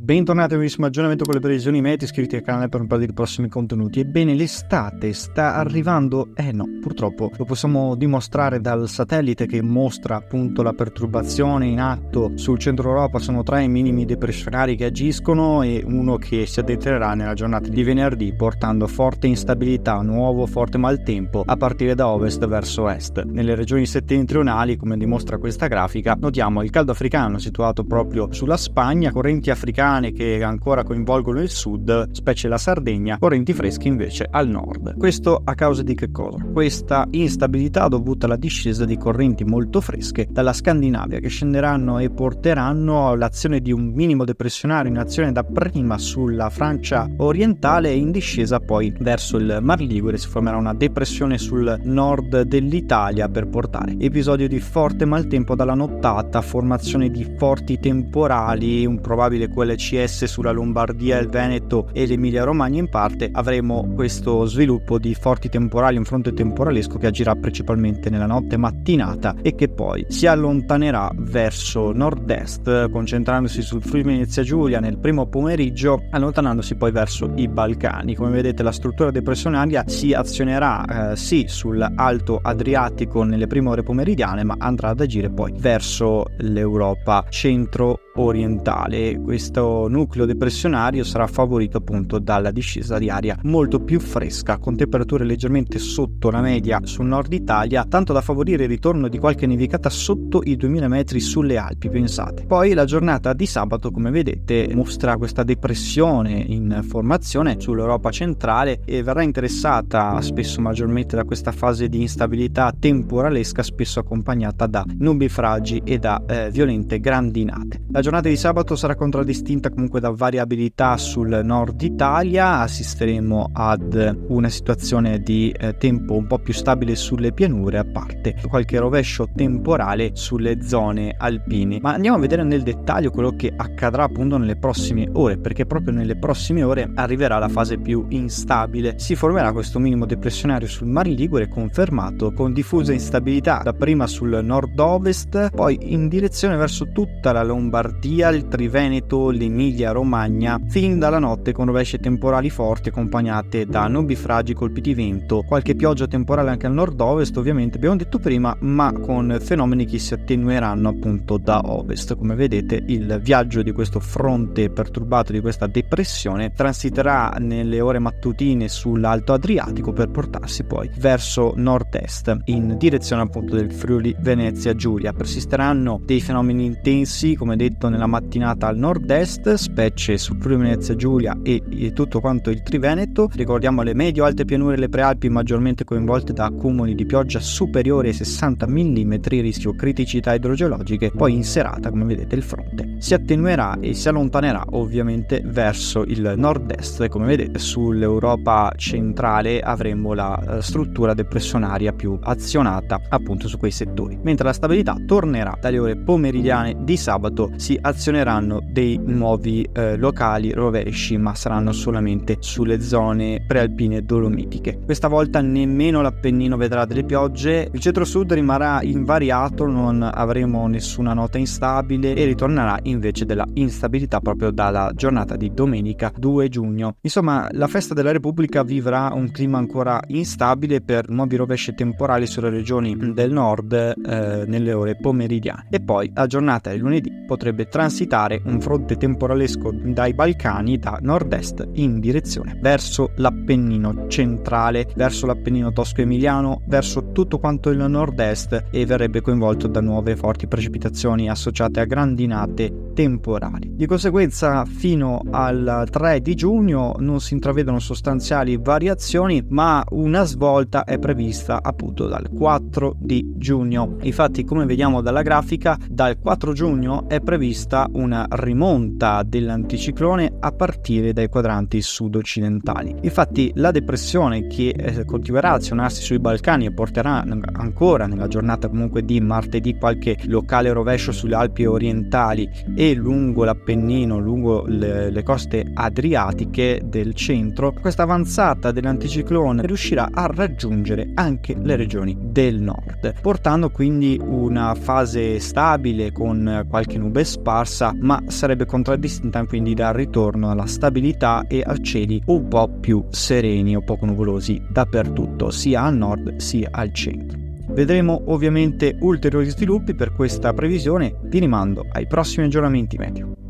Bentornati a un nuovissimo aggiornamento con le previsioni meteo. Iscriviti al canale per non perdere i prossimi contenuti. Ebbene, l'estate sta arrivando? No, purtroppo lo possiamo dimostrare dal satellite che mostra appunto la perturbazione in atto sul centro Europa. Sono 3 i minimi depressionari che agiscono e uno che si addentrerà nella giornata di venerdì, portando forte instabilità, nuovo forte maltempo a partire da ovest verso est. Nelle regioni settentrionali, come dimostra questa grafica, notiamo il caldo africano situato proprio sulla Spagna, correnti africane che ancora coinvolgono il sud, specie la Sardegna, correnti fresche invece al nord. Questo a causa di che cosa? Questa instabilità dovuta alla discesa di correnti molto fresche dalla Scandinavia che scenderanno e porteranno all'azione di un minimo depressionario in azione dapprima sulla Francia orientale e in discesa poi verso il Mar Ligure. Si formerà una depressione sul nord dell'Italia per portare episodio di forte maltempo dalla nottata, formazione di forti temporali, un probabile QLCS sulla Lombardia, il Veneto e l'Emilia Romagna in parte. Avremo questo sviluppo di forti temporali, un fronte temporalesco che agirà principalmente nella notte mattinata e che poi si allontanerà verso nord-est, concentrandosi sul Friuli Venezia Giulia nel primo pomeriggio, allontanandosi poi verso i Balcani. Come vedete, la struttura depressionaria si azionerà sì sull'Alto Adriatico nelle prime ore pomeridiane, ma andrà ad agire poi verso l'Europa centro-orientale. Questo nucleo depressionario sarà favorito appunto dalla discesa di aria molto più fresca, con temperature leggermente sotto la media sul nord Italia, tanto da favorire il ritorno di qualche nevicata sotto i 2000 metri sulle Alpi, pensate. Poi la giornata di sabato, come vedete, mostra questa depressione in formazione sull'Europa centrale e verrà interessata spesso maggiormente da questa fase di instabilità temporalesca, spesso accompagnata da nubifragi e da violente grandinate. La giornata di sabato sarà contraddistinta comunque da variabilità sul nord Italia. Assisteremo ad una situazione di tempo un po' più stabile sulle pianure, a parte qualche rovescio temporale sulle zone alpine. Ma andiamo a vedere nel dettaglio quello che accadrà appunto nelle prossime ore, perché proprio nelle prossime ore arriverà la fase più instabile. Si formerà questo minimo depressionario sul Mar Ligure, confermato con diffusa instabilità dapprima sul nord-ovest, poi in direzione verso tutta la Lombardia, il Triveneto, l'Emilia Romagna, fin dalla notte, con rovesce temporali forti accompagnate da nubifragi, colpi di vento, qualche pioggia temporale anche al nord-ovest, ovviamente abbiamo detto prima, ma con fenomeni che si attenueranno appunto da ovest. Come vedete, il viaggio di questo fronte perturbato, di questa depressione, transiterà nelle ore mattutine sull'Alto Adriatico per portarsi poi verso nord-est in direzione appunto del Friuli Venezia Giulia. Persisteranno dei fenomeni intensi, come detto, nella mattinata al nord-est, specie su Friuli Venezia Giulia e tutto quanto il Triveneto. Ricordiamo le medio-alte pianure e le prealpi maggiormente coinvolte da accumuli di pioggia superiori ai 60 mm, rischio criticità idrogeologiche. Poi in serata, come vedete, il fronte si attenuerà e si allontanerà ovviamente verso il nord-est e come vedete sull'Europa centrale avremo la struttura depressionaria più azionata appunto su quei settori, mentre la stabilità tornerà dalle ore pomeridiane di sabato. Si azioneranno dei nuovi locali rovesci, ma saranno solamente sulle zone prealpine e dolomitiche. Questa volta nemmeno l'Appennino vedrà delle piogge, il centro-sud rimarrà invariato, non avremo nessuna nota instabile e ritornerà invece della instabilità proprio dalla giornata di domenica 2 giugno. Insomma, la festa della Repubblica vivrà un clima ancora instabile per nuovi rovesci temporali sulle regioni del nord nelle ore pomeridiane, e poi la giornata di lunedì potrebbe transitare un fronte temporalesco dai Balcani da nord-est in direzione verso l'Appennino centrale, verso l'Appennino tosco-emiliano, verso tutto quanto il nord-est, e verrebbe coinvolto da nuove forti precipitazioni associate a grandinate temporali. Di conseguenza fino al 3 di giugno non si intravedono sostanziali variazioni, ma una svolta è prevista appunto dal 4 di giugno. Infatti, come vediamo dalla grafica, dal 4 giugno è prevista una rimonta dell'anticiclone a partire dai quadranti sud-occidentali. Infatti la depressione che continuerà a azionarsi sui Balcani e porterà ancora nella giornata comunque di martedì qualche locale rovescio sulle Alpi orientali e lungo l'Appennino, lungo le coste adriatiche del centro, questa avanzata dell'anticiclone riuscirà a raggiungere anche le regioni del nord, portando quindi una fase stabile con qualche nuvolosità nube sparsa, ma sarebbe contraddistinta quindi dal ritorno alla stabilità e a cieli un po' più sereni o poco nuvolosi dappertutto, sia al nord sia al centro. Vedremo ovviamente ulteriori sviluppi per questa previsione, vi rimando ai prossimi aggiornamenti meteo.